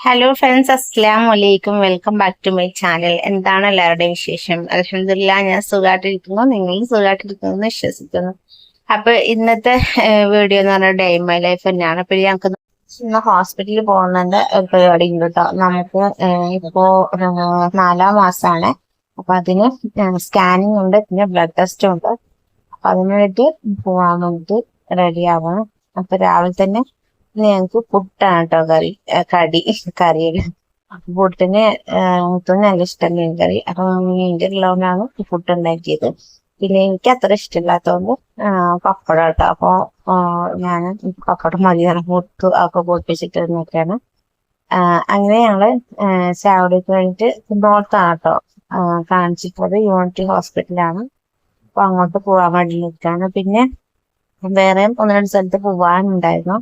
Hello friends, അസ്സലാം വലൈക്കും. Welcome back to my channel. എന്താണ് എല്ലാവരുടെയും വിശേഷം? അൽഹംദുലില്ലാഹ്, ഞാൻ സുഖമായിട്ടിരിക്കുന്നു. നിങ്ങളും സുഖമായിട്ടിരിക്കുന്നു എന്ന് വിശ്വസിക്കുന്നു. അപ്പൊ ഇന്നത്തെ വീഡിയോ എന്ന് പറഞ്ഞാൽ ഡേ മൈ ലൈഫ് തന്നെയാണ്. അപ്പൊ ഞങ്ങൾക്ക് ഇന്ന് ഹോസ്പിറ്റലിൽ പോകുന്നതിന്റെ ഒരു പരിപാടി ഉണ്ട് കേട്ടോ. നമുക്ക് ഇപ്പോ 4-ാം മാസമാണ്. അപ്പൊ അതിന് സ്കാനിങ് ഉണ്ട്, പിന്നെ ബ്ലഡ് ടെസ്റ്റും ഉണ്ട്. അപ്പൊ അതിന് വേണ്ടി പോവാൻ വേണ്ടിട്ട് റെഡി ആവണം. അപ്പൊ രാവിലെ തന്നെ ഇന്ന് ഞങ്ങക്ക് പുട്ടാണ് കേട്ടോ കറിയില്. പുട്ടിന് മുത്തിന് നല്ല ഇഷ്ടം മീൻകറി. അപ്പൊ മീൻകറി ഉള്ളതുകൊണ്ടാണ് പുട്ട് ഉണ്ടാക്കിയത്. പിന്നെ എനിക്ക് അത്ര ഇഷ്ടമില്ലാത്തതുകൊണ്ട് പപ്പടം കേട്ടോ. അപ്പൊ ഞാൻ പപ്പടം മതി പുട്ട് ഒക്കെ പൊട്ടിച്ചിട്ട് നിൽക്കാണ്. അങ്ങനെ ഞങ്ങള് ചാവടിക്ക് വേണ്ടിട്ട് നോർത്താണ് കേട്ടോ കാണിച്ചിട്ടുള്ളത്. യൂണിറ്റി ഹോസ്പിറ്റലാണ്. അപ്പൊ അങ്ങോട്ട് പോവാൻ വേണ്ടി നിൽക്കാണ്. പിന്നെ വേറെയും 1-2 സ്ഥലത്ത് പോവാനുണ്ടായിരുന്നു.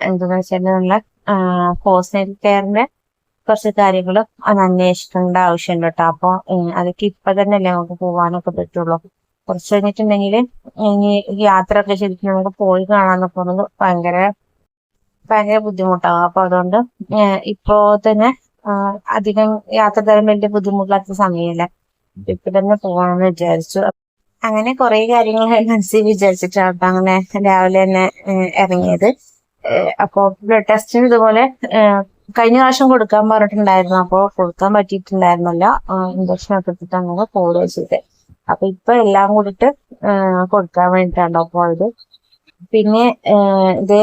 എന്താന്ന് വെച്ചാൽ നമ്മളെ പോസ്റ്റൽ കെയറിന്റെ കുറച്ച് കാര്യങ്ങൾ അത് അന്വേഷിക്കേണ്ട ആവശ്യമുണ്ട് കേട്ടോ. അപ്പൊ അതൊക്കെ ഇപ്പൊ തന്നെ അല്ലേ നമുക്ക് പോവാനൊക്കെ പറ്റുള്ളൂ. കുറച്ച് കഴിഞ്ഞിട്ടുണ്ടെങ്കിൽ ഇനി യാത്ര ഒക്കെ ശരിക്കും നമുക്ക് പോയി കാണാന്നൊക്കെ പറഞ്ഞത് ഭയങ്കര ഭയങ്കര ബുദ്ധിമുട്ടാകും. അപ്പൊ അതുകൊണ്ട് ഇപ്പോ തന്നെ അധികം യാത്ര തരാൻ വലിയ ബുദ്ധിമുട്ടില്ലാത്ത സമയമല്ല. ഇപ്പൊ തന്നെ പോവാണെന്ന് വിചാരിച്ചു. അങ്ങനെ കുറെ കാര്യങ്ങൾ മനസ്സിൽ വിചാരിച്ചിട്ടാണ് കേട്ടോ അങ്ങനെ രാവിലെ തന്നെ ഇറങ്ങിയത്. അപ്പൊ ബ്ലഡ് ടെസ്റ്റിന് ഇതുപോലെ കഴിഞ്ഞ പ്രാവശ്യം കൊടുക്കാൻ പറഞ്ഞിട്ടുണ്ടായിരുന്നു. അപ്പൊ കൊടുക്കാൻ പറ്റിയിട്ടുണ്ടായിരുന്നില്ല. ഇഞ്ചക്ഷൻ ഒക്കെ ഇട്ടിട്ട് അങ്ങനെ പോവുക ചെയ്തത്. അപ്പൊ ഇപ്പൊ എല്ലാം കൂടിയിട്ട് കൊടുക്കാൻ വേണ്ടിയിട്ടാണോ പോയത്. പിന്നെ ഇത്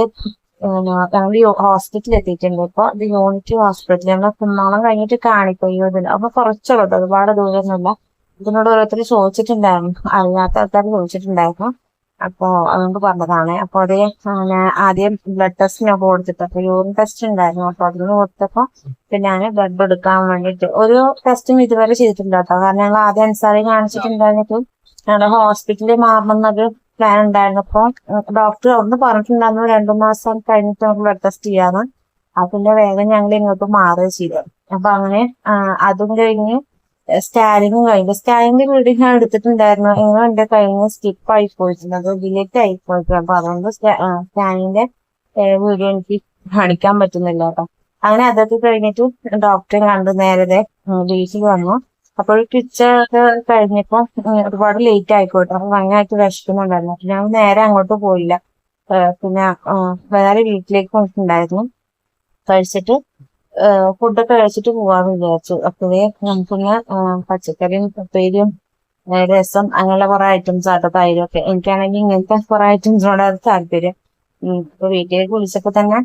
ഞങ്ങൾ ഹോസ്പിറ്റലിൽ എത്തിയിട്ടുണ്ട്. ഇപ്പൊ ഇത് യൂണിറ്റി ഹോസ്പിറ്റൽ. ഞങ്ങൾ കുന്നോളം കഴിഞ്ഞിട്ട് കാണിക്കുകയോ അപ്പൊ കുറച്ചുള്ളത്, ഒരുപാട് ദൂരമൊന്നുമില്ല. ഇതിനോട് ഓരോരുത്തർ ചോദിച്ചിട്ടുണ്ടായിരുന്നു, അറിയാത്ത ആൾക്കാർ ചോദിച്ചിട്ടുണ്ടായിരുന്നു. അപ്പൊ അതുകൊണ്ട് പറഞ്ഞതാണ്. അപ്പൊ അത് ഞാൻ ആദ്യം ബ്ലഡ് ടെസ്റ്റിനൊക്കെ കൊടുത്തിട്ട് അപ്പൊ യൂറിൻ ടെസ്റ്റ് ഉണ്ടായിരുന്നു. അപ്പൊ അതിന് കൊടുത്തപ്പോ പിന്നെ ഞാൻ ബ്ലഡ് എടുക്കാൻ വേണ്ടിട്ട് ഒരു ടെസ്റ്റും ഇതുവരെ ചെയ്തിട്ടില്ല കേട്ടോ. കാരണം ഞങ്ങൾ ആദ്യം അൻസാറി കാണിച്ചിട്ടുണ്ടായിരുന്നിട്ട് ഞങ്ങളുടെ ഹോസ്പിറ്റലിൽ മാറണമെന്നൊരു പ്ലാൻ ഉണ്ടായിരുന്നു. അപ്പൊ ഡോക്ടർ അവിടുന്ന് പറഞ്ഞിട്ടുണ്ടായിരുന്നു 2 മാസം കഴിഞ്ഞിട്ട് നമുക്ക് ബ്ലഡ് ടെസ്റ്റ് ചെയ്യാന്ന്. അതിന്റെ വേഗം ഞങ്ങൾ ഇങ്ങോട്ട് മാറുക ചെയ്തത്. അപ്പൊ അങ്ങനെ അതും കഴിഞ്ഞ് സ്കാനിങ് വീഡിയോ ഞാൻ എടുത്തിട്ടുണ്ടായിരുന്നു. ഇങ്ങനെ എന്റെ കഴിഞ്ഞ് സ്കിപ്പ് ആയി പോയിട്ടുണ്ട്, അത് ഡിലേറ്റ് ആയി പോയിട്ടുണ്ട്. അപ്പൊ അതുകൊണ്ട് സ്കാനിങ്ങിന്റെ വീഡിയോ എനിക്ക് കാണിക്കാൻ പറ്റുന്നില്ല കേട്ടോ. അങ്ങനെ അതൊക്കെ കഴിഞ്ഞിട്ട് ഡോക്ടറെ കണ്ടു നേരത്തെ വീട്ടിൽ വന്നു. അപ്പോൾ പിക്ചർ ഒക്കെ കഴിഞ്ഞപ്പോ ഒരുപാട് ലേറ്റ് ആയിക്കോട്ടെ. അപ്പൊ ഭയങ്കരമായിട്ട് വിശക്കുന്നുണ്ടായിരുന്നു. അപ്പൊ ഞാൻ നേരെ അങ്ങോട്ട് പോയില്ല. പിന്നെ വേറെ വീട്ടിലേക്ക് പോയിട്ടുണ്ടായിരുന്നു. കഴിച്ചിട്ട് ഫുഡൊക്കെ കഴിച്ചിട്ട് പോവാന്ന് വിചാരിച്ചു. അപ്പോഴേ നമുക്കിന്ന് പച്ചക്കറിയും ഉപ്പേരിയും രസം അങ്ങനെയുള്ള കുറെ ഐറ്റംസ് ആട്ടോ, തൈരൊക്കെ. എനിക്കാണെങ്കിൽ ഇങ്ങനത്തെ കുറെ ഐറ്റംസിനോട് അത് താല്പര്യം. ഇപ്പൊ വീട്ടിലേക്ക് വിളിച്ചപ്പോ തന്നെ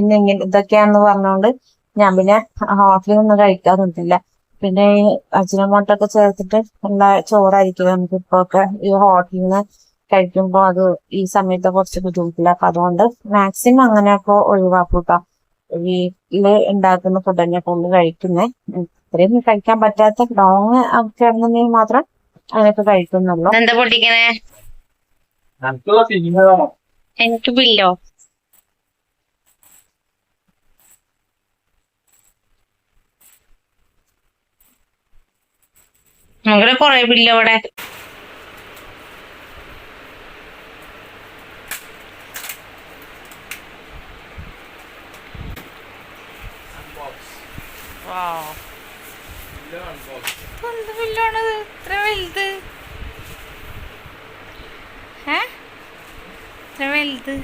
ഇന്ന് ഇങ്ങനെ ഇതൊക്കെയാണെന്ന് പറഞ്ഞുകൊണ്ട് ഞാൻ പിന്നെ ഹോട്ടലിൽ കഴിക്കാൻ നിന്നില്ല. പിന്നെ ഈ അജിനോമോട്ടൊക്കെ ചേർത്തിട്ട് ഉള്ള ചോറായിരിക്കും നമുക്ക് ഇപ്പൊ ഒക്കെ ഈ ഹോട്ടലിൽ നിന്ന് കഴിക്കുമ്പോ അത് ഈ സമയത്ത് കുറച്ച് ബുദ്ധിമുട്ടില്ല. അപ്പൊ അതുകൊണ്ട് മാക്സിമം അങ്ങനെയൊക്കെ ഒഴിവാക്കൂട്ടോ. വീട്ടില് ഉണ്ടാക്കുന്ന ഫുഡ് തന്നെ കൂടുതൽ കഴിക്കുന്നേ. ഇത്രയും കഴിക്കാൻ പറ്റാത്ത ലോങ് ഒക്കെ ആണെന്നുണ്ടെങ്കിൽ മാത്രം അങ്ങനെയൊക്കെ കഴിക്കുന്നുള്ളൂ. എന്താ പൊട്ടിക്കണേ? എനിക്ക് ബില്ലോ? ഞങ്ങളുടെ കൊറേ ബില്ലോ അവിടെ. എന്ത് ബില്ലാണത് ഇത്ര വലുത്? ഇത്ര വലുത്?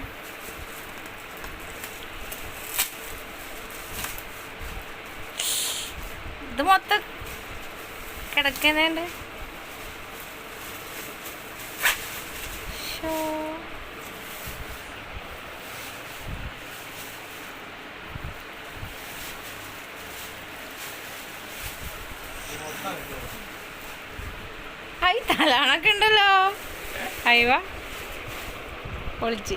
ഇത് മൊത്തം കിടക്കുന്നുണ്ട്. ഹായ്, തലാണൊക്കെ ഉണ്ടല്ലോ. അയവ പൊളിച്ച്.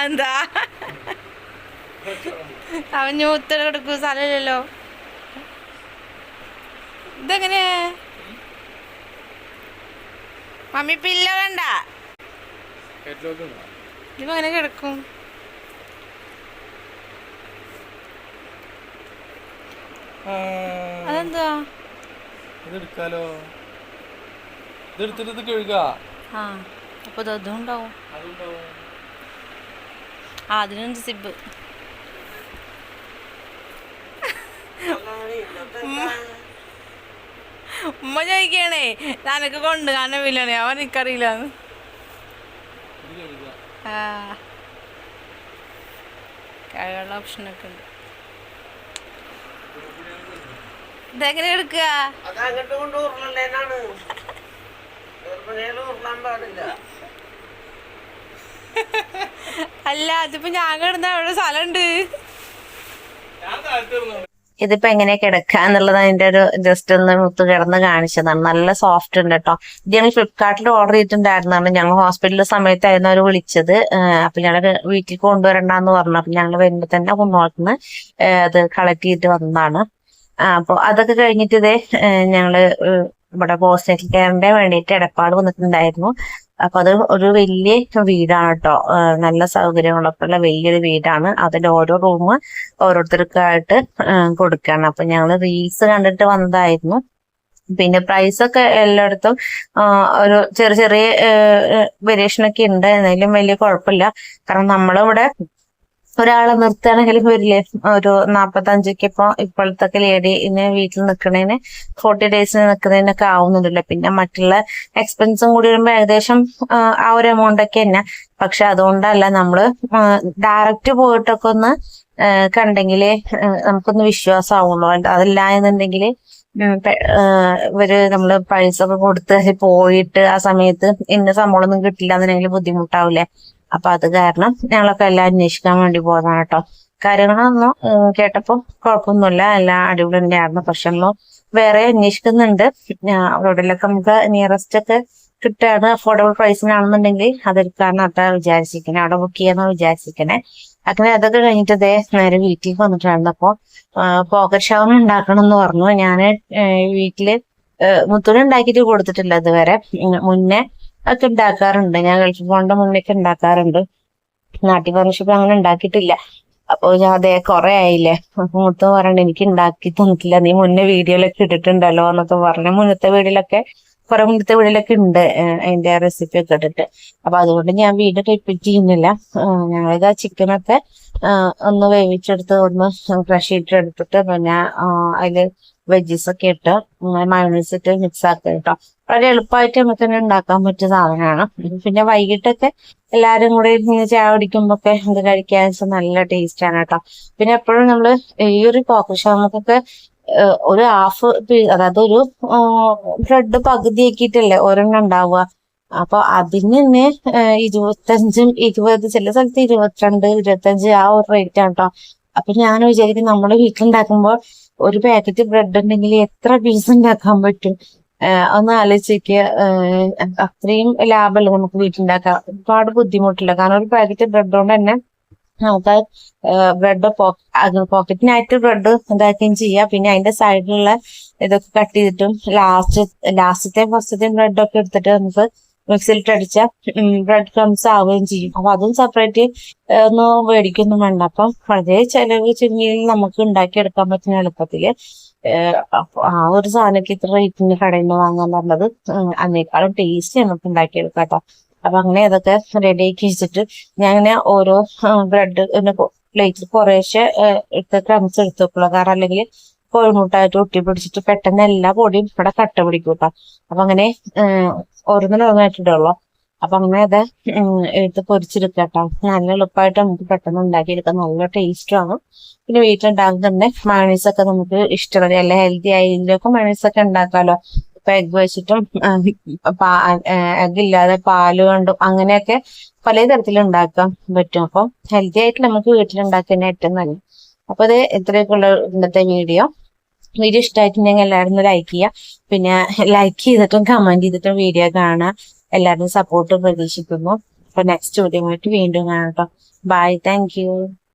എന്താ അവൻ ഞൂത്തല കിടക്കൂ, സ്ഥലമില്ലല്ലോ. ഇതെങ്ങനെ മമ്മി പില്ല വേണ്ട? ഇതിപ്പോ അങ്ങനെ കിടക്കും. അതെന്താ ഇതെടുക്കാലോ, ഇതെടുത്തിട്ട് ഇത് കഴുക. ആ അപ്പൊ അതും ഉണ്ടാവും. ആ അതിനുണ്ട് സിബ്. ഉമ്മ ചോദിക്കണേ ഞാനൊക്കെ കൊണ്ട് കാണാൻ വില്ലണേ അവൻ എനിക്കറിയില്ലാന്ന്. ആ കഴുകാനുള്ള ഓപ്ഷനൊക്കെ ഉണ്ട്. ഇതെങ്ങനെ എടുക്കുക? അല്ല അതിപ്പോ ഞാൻ കിടന്ന അവിടെ സ്ഥലമുണ്ട്. ഇതിപ്പോ എങ്ങനെ കിടക്കുക എന്നുള്ളത് അതിന്റെ ഒരു ജസ്റ്റ് ഒന്ന് മുത്ത് കിടന്ന് കാണിച്ചതാണ്. നല്ല സോഫ്റ്റ് ഉണ്ട് കേട്ടോ. ഇത് ഞങ്ങൾ ഫ്ലിപ്കാർട്ടിൽ ഓർഡർ ചെയ്തിട്ടുണ്ടായിരുന്നാണ്. ഞങ്ങൾ ഹോസ്പിറ്റലിലെ സമയത്തായിരുന്നു അവർ വിളിച്ചത്. അപ്പൊ ഞങ്ങൾ വീട്ടിൽ കൊണ്ടുവരണ്ടെന്ന് പറഞ്ഞു. അപ്പൊ ഞങ്ങൾ വരുമ്പോ തന്നെ കുന്നോളത്തുനിന്ന് അത് കളക്ട് ചെയ്തിട്ട് വന്നതാണ്. അപ്പൊ അതൊക്കെ കഴിഞ്ഞിട്ട് ഇതേ ഞങ്ങള് ഇവിടെ പോസ്റ്റൽ കെയറിന്റെ വേണ്ടിയിട്ട് എടപ്പാട് വന്നിട്ടുണ്ടായിരുന്നു. അപ്പൊ അത് ഒരു വലിയ വീടാണ് കേട്ടോ. നല്ല സൗകര്യങ്ങളൊക്കെ ഉള്ള വലിയൊരു വീടാണ്. അതിന്റെ ഓരോ റൂം ഓരോരുത്തർക്കായിട്ട് കൊടുക്കുകയാണ്. അപ്പൊ ഞങ്ങള് റീൽസ് കണ്ടിട്ട് വന്നതായിരുന്നു. പിന്നെ പ്രൈസ് ഒക്കെ എല്ലായിടത്തും ഒരു ചെറിയ ചെറിയ വേരിയേഷൻ ഒക്കെ ഉണ്ട്. എന്നാലും വലിയ കുഴപ്പമില്ല. കാരണം നമ്മളിവിടെ ഒരാളെ നിർത്തുകയാണെങ്കിലും വരില്ലേ ഒരു 45 ഇപ്പോഴത്തെ ലേഡി ഇന്ന് വീട്ടിൽ നിൽക്കുന്നതിന് 40 ഡേയ്സിന് നിൽക്കുന്നതിനൊക്കെ ആവുന്നുണ്ടല്ലോ. പിന്നെ മറ്റുള്ള എക്സ്പെൻസും കൂടി വരുമ്പോ ഏകദേശം ആ ഒരു എമൗണ്ട് ഒക്കെ തന്നെ. പക്ഷെ അതുകൊണ്ടല്ല നമ്മള് ഡയറക്റ്റ് പോയിട്ടൊക്കെ ഒന്ന് കണ്ടെങ്കിലേ നമുക്കൊന്ന് വിശ്വാസം ആവുള്ളൂ. അതല്ല എന്നുണ്ടെങ്കിൽ നമ്മള് പൈസ ഒക്കെ കൊടുത്ത് പോയിട്ട് ആ സമയത്ത് ഇന്ന സംഭവമൊന്നും കിട്ടില്ല എന്നുണ്ടെങ്കിൽ ബുദ്ധിമുട്ടാവില്ലേ. അപ്പൊ അത് കാരണം ഞങ്ങളൊക്കെ എല്ലാം അന്വേഷിക്കാൻ വേണ്ടി പോയതാണ് കേട്ടോ. കാര്യങ്ങളൊന്നും കേട്ടപ്പോ കുഴപ്പമൊന്നുമില്ല, എല്ലാം അടിപൊളി തന്നെയായിരുന്നു. പക്ഷെ നമ്മൾ വേറെ അന്വേഷിക്കുന്നുണ്ട്. അവിടെയൊക്കെ നമുക്ക് നിയറസ്റ്റ് ഒക്കെ കിട്ടുകയാണ് അഫോർഡബിൾ പ്രൈസിനാണെന്നുണ്ടെങ്കിൽ അതെടുക്കാന്ന് അത്ര വിചാരിച്ചിരിക്കണേ, അവിടെ ബുക്ക് ചെയ്യാന്ന് വിചാരിച്ചിരിക്കണേ. അങ്ങനെ അതൊക്കെ കഴിഞ്ഞിട്ട് ഇതേ നേരെ വീട്ടിലേക്ക് വന്നിട്ടുണ്ടായിരുന്നു. അപ്പൊ പോക്കറ്റ് ഷവർമ ഉണ്ടാക്കണം എന്ന് പറഞ്ഞു. ഞാന് വീട്ടില് മുത്തൂര് ഉണ്ടാക്കിയിട്ട് കൊടുത്തിട്ടില്ല ഇതുവരെ. മുന്നേ ഒക്കെ ഉണ്ടാക്കാറുണ്ട്. ഞാൻ ഗൾഫിൽ പോകേണ്ട മുന്നേക്ക് ഉണ്ടാക്കാറുണ്ട്. നാട്ടിൽ പറഞ്ഞിട്ട് അങ്ങനെ ഉണ്ടാക്കിയിട്ടില്ല. അപ്പൊ ഞാൻ അതേ കുറെ ആയില്ലേ. അപ്പൊ മുത്ത പറയണ്ട എനിക്ക് ഉണ്ടാക്കി തന്നിട്ടില്ല, നീ മുന്നേ വീഡിയോയിലൊക്കെ ഇട്ടിട്ടുണ്ടല്ലോ എന്നൊക്കെ പറഞ്ഞു. മുന്നത്തെ വീഡിയോയിലൊക്കെ ഉണ്ട് അതിന്റെ റെസിപ്പി ഒക്കെ ഇട്ടിട്ട്. അപ്പൊ അതുകൊണ്ട് ഞാൻ വീഡിയോ റിപ്പീറ്റ് ചെയ്യുന്നില്ല. ഞങ്ങളിത് ആ ചിക്കനൊക്കെ ഒന്ന് വേവിച്ചെടുത്ത് ഒന്ന് ക്രഷ് ചെയ്തെടുത്തിട്ട് പിന്നെ അതില് വെജീസ് ഒക്കെ ഇട്ട് മയോണൈസ് ഇട്ട് മിക്സ് ആക്കി കേട്ടോ. വളരെ എളുപ്പമായിട്ട് നമുക്ക് തന്നെ ഉണ്ടാക്കാൻ പറ്റിയ സാധനമാണ്. പിന്നെ വൈകിട്ടൊക്കെ എല്ലാരും കൂടെ ഇങ്ങനെ ചായ കുടിക്കുമ്പോഴൊക്കെ ഇത് കഴിക്കാൻ വെച്ചാൽ നല്ല ടേസ്റ്റ് ആണ് കേട്ടോ. പിന്നെ എപ്പോഴും നമ്മള് ഈ ഒരു പോക്കറ്റ് ഷവർമക്കൊക്കെ ഒരു ഹാഫ് അതായത് ഒരു ബ്രെഡ് പകുതിയാക്കിയിട്ടല്ലേ ഒരെണ്ണം ഉണ്ടാവുക. അപ്പൊ അതിന് തന്നെ 25-20, ചില സ്ഥലത്ത് 22-25 ആ ഒരു റേറ്റ് ആണ് കേട്ടോ. അപ്പൊ ഞാൻ വിചാരിക്കും നമ്മള് വീട്ടിലുണ്ടാക്കുമ്പോ ഒരു പാക്കറ്റ് ബ്രെഡ് ഉണ്ടെങ്കിൽ എത്ര പീസ് ഉണ്ടാക്കാൻ പറ്റും. ഒന്ന് ആലോചിക്കുക. അത്രയും ലാഭമല്ല നമുക്ക് വീട്ടിലുണ്ടാക്കാം. ഒരുപാട് ബുദ്ധിമുട്ടില്ല. കാരണം ഒരു പാക്കറ്റ് ബ്രെഡ് കൊണ്ട് തന്നെ നമുക്ക് ബ്രെഡ് പോക്കറ്റിനായിട്ട് ബ്രെഡ് ഇതാക്കുകയും ചെയ്യാം. പിന്നെ അതിന്റെ സൈഡിലുള്ള ഇതൊക്കെ കട്ട് ചെയ്തിട്ടും ഫസ്റ്റത്തെ ബ്രെഡൊക്കെ എടുത്തിട്ട് നമുക്ക് മിക്സിയിലിട്ട് അടിച്ച ബ്രെഡ് ക്രംസ് ആവുകയും ചെയ്യും. അപ്പൊ അതും സെപ്പറേറ്റ് ഒന്ന് മേടിക്കൊന്നും വേണ്ട. അപ്പം വളരെ ചെലവ് ചുരുങ്ങിയിൽ നമുക്ക് ഉണ്ടാക്കിയെടുക്കാൻ പറ്റുന്ന എളുപ്പത്തില് ആ ഒരു സാധനക്ക് ഇത്ര റേറ്റിന് കടയിൽ നിന്ന് വാങ്ങാൻ പറഞ്ഞത് അതിനേക്കാളും ടേസ്റ്റ് നമുക്ക് ഉണ്ടാക്കിയെടുക്കാം കേട്ടോ. അപ്പൊ അങ്ങനെ അതൊക്കെ റെഡി ആക്കി വെച്ചിട്ട് ഞാൻ ഇങ്ങനെ ഓരോ ബ്രെഡ് പ്ലേറ്റിൽ കുറേശ്ശെ ക്രംസ് എടുത്ത് വെക്കുള്ളൂ. കാരണം അല്ലെങ്കിൽ കോഴിമുട്ടായിട്ട് ഒട്ടി പിടിച്ചിട്ട് പെട്ടെന്ന് എല്ലാ പൊടിയും ഇവിടെ കട്ട പിടിക്കും കേട്ടോ. അപ്പൊ അങ്ങനെ ഓരോന്നിനോന്നായിട്ടിടുള്ളൂ. അപ്പൊ അങ്ങനെ അത് എടുത്ത് പൊരിച്ചെടുക്കട്ടോ. നല്ല എളുപ്പമായിട്ട് നമുക്ക് പെട്ടെന്ന് ഉണ്ടാക്കിയെടുക്കാം. നല്ല ടേസ്റ്റുമാണ്. പിന്നെ വീട്ടിലുണ്ടാകുന്നുണ്ട് മയോണൈസ് ഒക്കെ നമുക്ക് ഇഷ്ടമുള്ളത് നല്ല ഹെൽത്തി ആയതിലൊക്കെ മയോണൈസ് ഒക്കെ ഉണ്ടാക്കാമല്ലോ. ഇപ്പൊ എഗ് വെച്ചിട്ടും എഗ് ഇല്ലാതെ പാല് കൊണ്ടും അങ്ങനെയൊക്കെ പല തരത്തിൽ ഉണ്ടാക്കാൻ പറ്റും. അപ്പം ഹെൽത്തി ആയിട്ട് നമുക്ക് വീട്ടിലുണ്ടാക്കുന്ന ഏറ്റവും നല്ലത്. അപ്പൊ അത് ഇത്രയൊക്കെ ഉള്ള ഇന്നത്തെ വീഡിയോ ഇഷ്ടമായിട്ടുണ്ടെങ്കിൽ എല്ലാവരും ലൈക്ക് ചെയ്യുക. പിന്നെ ലൈക്ക് ചെയ്തിട്ടും കമന്റ് ചെയ്തിട്ടും വീഡിയോ കാണുക. എല്ലാവരും സപ്പോർട്ട് പ്രതീക്ഷിക്കുന്നു. അപ്പൊ നെക്സ്റ്റ് വീഡിയോ ആയിട്ട് വീണ്ടും കാണാം കേട്ടോ. Bye, thank U.